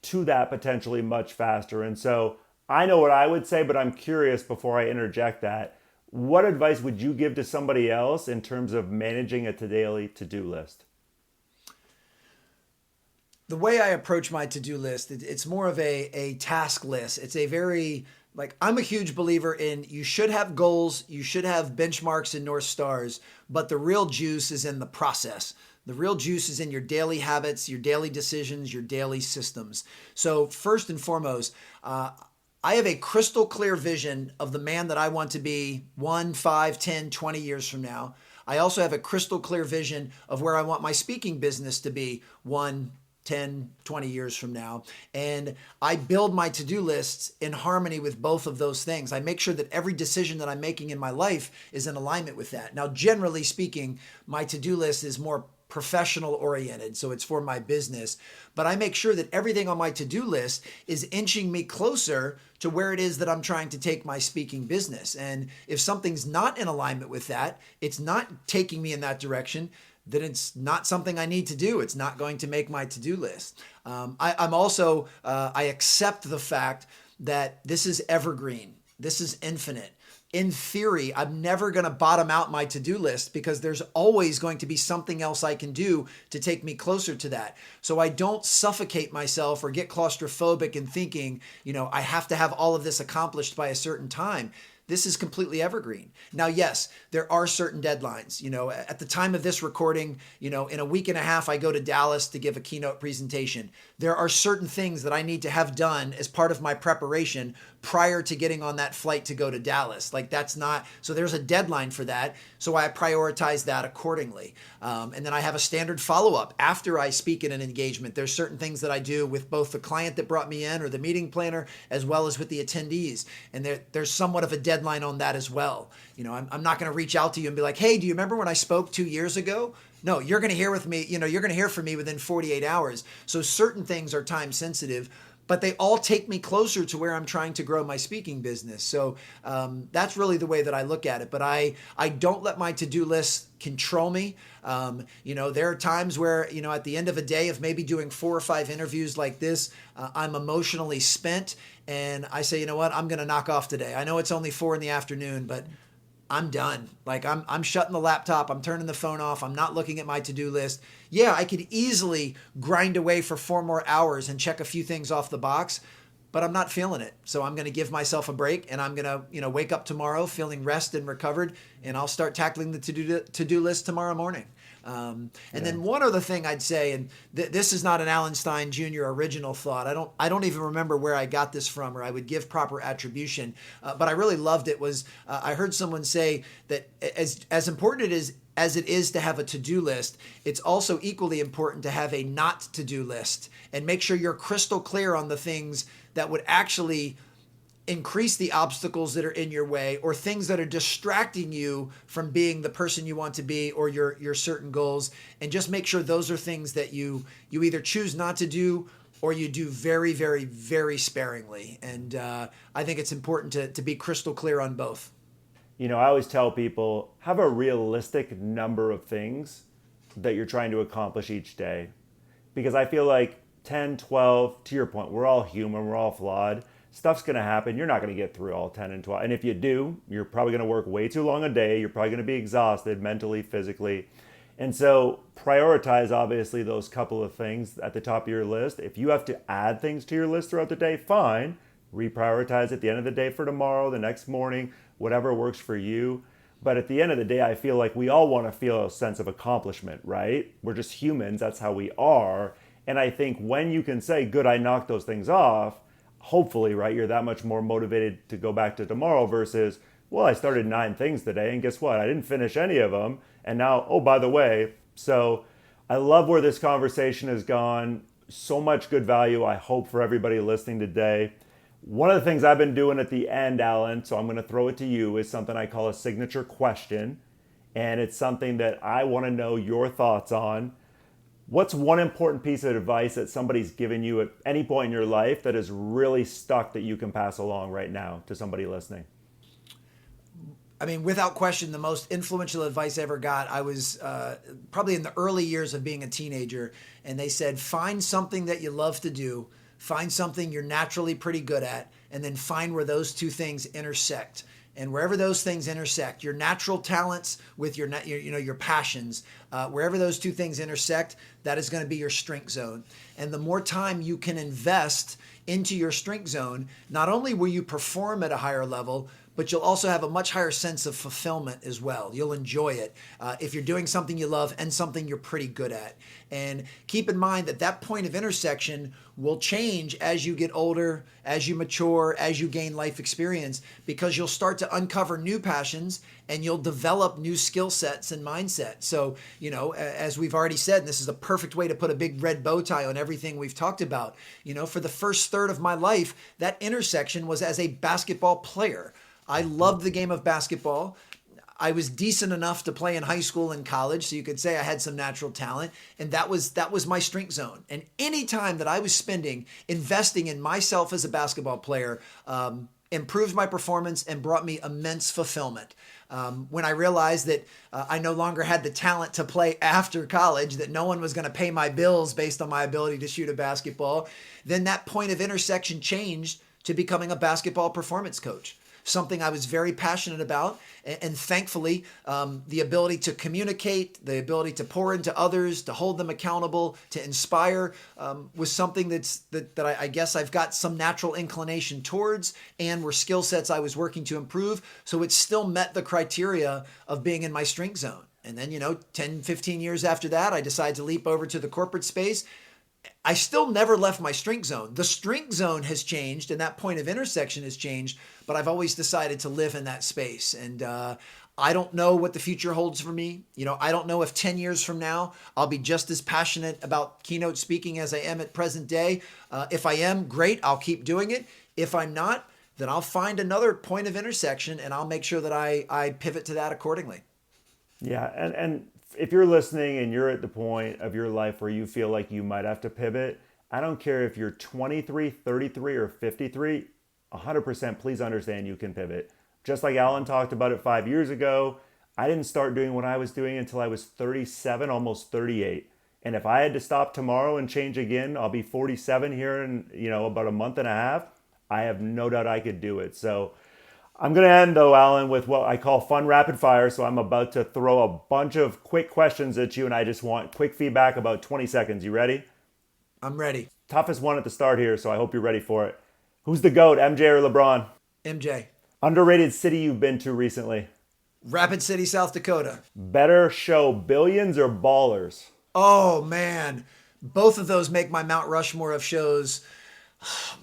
To that potentially much faster. And so I know what I would say, but I'm curious before I interject that. What advice would you give to somebody else in terms of managing a daily to-do list? The way I approach my to-do list, it's more of a task list. It's a very, I'm a huge believer in you should have goals, you should have benchmarks and North Stars, but the real juice is in the process. The real juice is in your daily habits, your daily decisions, your daily systems. So first and foremost, I have a crystal clear vision of the man that I want to be 1, 5, 10, 20 years from now. I also have a crystal clear vision of where I want my speaking business to be 1, 10, 20 years from now. And I build my to-do lists in harmony with both of those things. I make sure that every decision that I'm making in my life is in alignment with that. Now, generally speaking, my to-do list is more professional oriented, so it's for my business. But I make sure that everything on my to-do list is inching me closer to where it is that I'm trying to take my speaking business. And if something's not in alignment with that, it's not taking me in that direction, then it's not something I need to do. It's not going to make my to-do list. I'm also, I accept the fact that this is evergreen. This is infinite. In theory, I'm never going to bottom out my to-do list because there's always going to be something else I can do to take me closer to that. So I don't suffocate myself or get claustrophobic in thinking, I have to have all of this accomplished by a certain time. This is completely evergreen. Now, yes, there are certain deadlines. At the time of this recording, in a week and a half, I go to Dallas to give a keynote presentation. There are certain things that I need to have done as part of my preparation prior to getting on that flight to go to Dallas. So there's a deadline for that. So I prioritize that accordingly. And then I have a standard follow-up after I speak in an engagement. There's certain things that I do with both the client that brought me in or the meeting planner, as well as with the attendees. And there's somewhat of a deadline on that as well. I'm not going to reach out to you and be like, hey, do you remember when I spoke 2 years ago? No, you're going to hear with me, you're going to hear from me within 48 hours. So certain things are time sensitive, but they all take me closer to where I'm trying to grow my speaking business. So that's really the way that I look at it. But I don't let my to-do list control me. There are times where, at the end of a day of maybe doing 4 or 5 interviews like this, I'm emotionally spent and I say, you know what, I'm going to knock off today. I know it's only 4 p.m, but I'm done. I'm shutting the laptop. I'm turning the phone off. I'm not looking at my to-do list. Yeah, I could easily grind away for 4 more hours and check a few things off the box, but I'm not feeling it. So I'm going to give myself a break and I'm going to, wake up tomorrow feeling rested and recovered, and I'll start tackling the to-do list tomorrow morning. Then one other thing I'd say, and this is not an Alan Stein Jr. original thought. I don't even remember where I got this from, or I would give proper attribution. But I really loved it. I heard someone say that as important as it is to have a to-do list, it's also equally important to have a not to-do list and make sure you're crystal clear on the things that would actually increase the obstacles that are in your way, or things that are distracting you from being the person you want to be or your certain goals. And just make sure those are things that you either choose not to do or you do very, very, very sparingly. And I think it's important to be crystal clear on both. I always tell people, have a realistic number of things that you're trying to accomplish each day. Because I feel like 10, 12, to your point, we're all human, we're all flawed. Stuff's going to happen. You're not going to get through all 10 and 12. And if you do, you're probably going to work way too long a day. You're probably going to be exhausted mentally, physically. And so prioritize, obviously, those couple of things at the top of your list. If you have to add things to your list throughout the day, fine. Reprioritize at the end of the day for tomorrow, the next morning, whatever works for you. But at the end of the day, I feel like we all want to feel a sense of accomplishment, right? We're just humans. That's how we are. And I think when you can say, good, I knocked those things off, hopefully, right, you're that much more motivated to go back to tomorrow versus, well, I started 9 things today and guess what? I didn't finish any of them. And now, oh, by the way, so I love where this conversation has gone. So much good value, I hope, for everybody listening today. One of the things I've been doing at the end, Alan, so I'm going to throw it to you, is something I call a signature question. And it's something that I want to know your thoughts on. What's one important piece of advice that somebody's given you at any point in your life that is really stuck that you can pass along right now to somebody listening? I mean, without question, the most influential advice I ever got, I was probably in the early years of being a teenager, and they said, find something that you love to do, find something you're naturally pretty good at, and then find where those two things intersect. And wherever those things intersect, your natural talents with your passions, wherever those two things intersect, that is going to be your strength zone. And the more time you can invest into your strength zone, not only will you perform at a higher level, but you'll also have a much higher sense of fulfillment as well. You'll enjoy it if you're doing something you love and something you're pretty good at. And keep in mind that point of intersection will change as you get older, as you mature, as you gain life experience, because you'll start to uncover new passions and you'll develop new skill sets and mindset. So, as we've already said, and this is a perfect way to put a big red bow tie on everything we've talked about, for the first third of my life, that intersection was as a basketball player. I loved the game of basketball. I was decent enough to play in high school and college, so you could say I had some natural talent, and that was my strength zone. And any time that I was investing in myself as a basketball player, improved my performance and brought me immense fulfillment. When I realized that I no longer had the talent to play after college, that no one was going to pay my bills based on my ability to shoot a basketball, then that point of intersection changed to becoming a basketball performance coach, something I was very passionate about. And thankfully, the ability to communicate, the ability to pour into others, to hold them accountable, to inspire, was something that I guess I've got some natural inclination towards, and were skill sets I was working to improve. So it still met the criteria of being in my strength zone. And then, 10, 15 years after that, I decided to leap over to the corporate space. I still never left my strength zone. The strength zone has changed and that point of intersection has changed, but I've always decided to live in that space. And I don't know what the future holds for me. I don't know if 10 years from now, I'll be just as passionate about keynote speaking as I am at present day. If I am, great, I'll keep doing it. If I'm not, then I'll find another point of intersection and I'll make sure that I pivot to that accordingly. Yeah, and if you're listening and you're at the point of your life where you feel like you might have to pivot, I don't care if you're 23, 33, or 53, 100% please understand you can pivot. Just like Alan talked about it 5 years ago, I didn't start doing what I was doing until I was 37, almost 38. And if I had to stop tomorrow and change again, I'll be 47 here in about a month and a half. I have no doubt I could do it. So I'm going to end, though, Alan, with what I call fun rapid fire. So I'm about to throw a bunch of quick questions at you, and I just want quick feedback, about 20 seconds. You ready? I'm ready. Toughest one at the start here, so I hope you're ready for it. Who's the GOAT, MJ or LeBron? MJ. Underrated city you've been to recently? Rapid City, South Dakota. Better show, Billions or Ballers? Oh, man. Both of those make my Mount Rushmore of shows.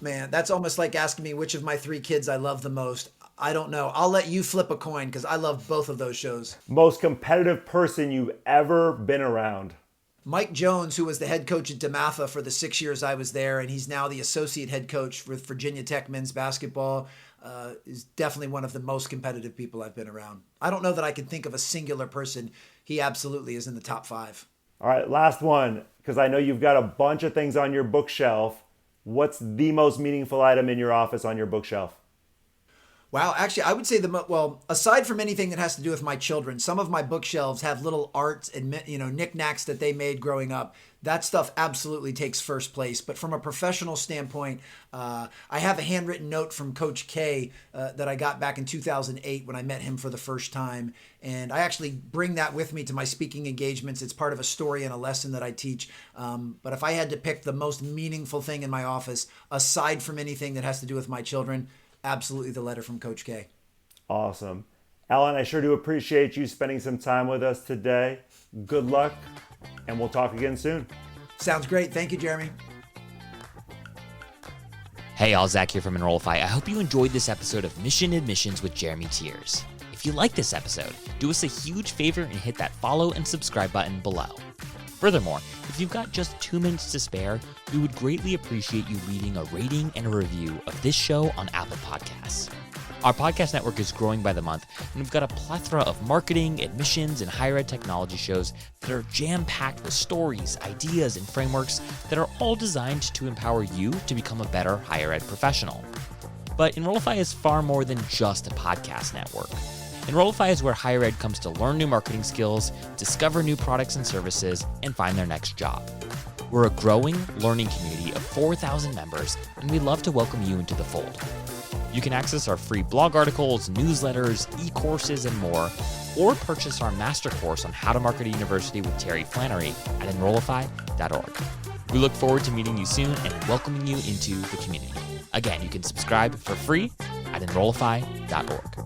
Man, that's almost like asking me which of my 3 kids I love the most. I don't know. I'll let you flip a coin because I love both of those shows. Most competitive person you've ever been around? Mike Jones, who was the head coach at DeMatha for the 6 years I was there, and he's now the associate head coach with Virginia Tech men's basketball, is definitely one of the most competitive people I've been around. I don't know that I can think of a singular person. He absolutely is in the top 5. All right, last one, because I know you've got a bunch of things on your bookshelf. What's the most meaningful item in your office on your bookshelf? Wow, actually, I would say aside from anything that has to do with my children, some of my bookshelves have little arts and knickknacks that they made growing up. That stuff absolutely takes first place. But from a professional standpoint, I have a handwritten note from Coach K that I got back in 2008 when I met him for the first time. And I actually bring that with me to my speaking engagements. It's part of a story and a lesson that I teach. But if I had to pick the most meaningful thing in my office, aside from anything that has to do with my children, absolutely the letter from Coach K. Awesome. Alan, I sure do appreciate you spending some time with us today. Good luck, and we'll talk again soon. Sounds great. Thank you, Jeremy. Hey, all, Zach here from Enrollify. I hope you enjoyed this episode of Mission Admissions with Jeremy Tiers. If you like this episode, do us a huge favor and hit that follow and subscribe button below. Furthermore, if you've got just 2 minutes to spare, we would greatly appreciate you leaving a rating and a review of this show on Apple Podcasts. Our podcast network is growing by the month, and we've got a plethora of marketing, admissions, and higher ed technology shows that are jam-packed with stories, ideas, and frameworks that are all designed to empower you to become a better higher ed professional. But Enrollify is far more than just a podcast network. Enrollify is where higher ed comes to learn new marketing skills, discover new products and services, and find their next job. We're a growing learning community of 4,000 members, and we'd love to welcome you into the fold. You can access our free blog articles, newsletters, e-courses, and more, or purchase our master course on how to market a university with Terry Flannery at enrollify.org. We look forward to meeting you soon and welcoming you into the community. Again, you can subscribe for free at enrollify.org.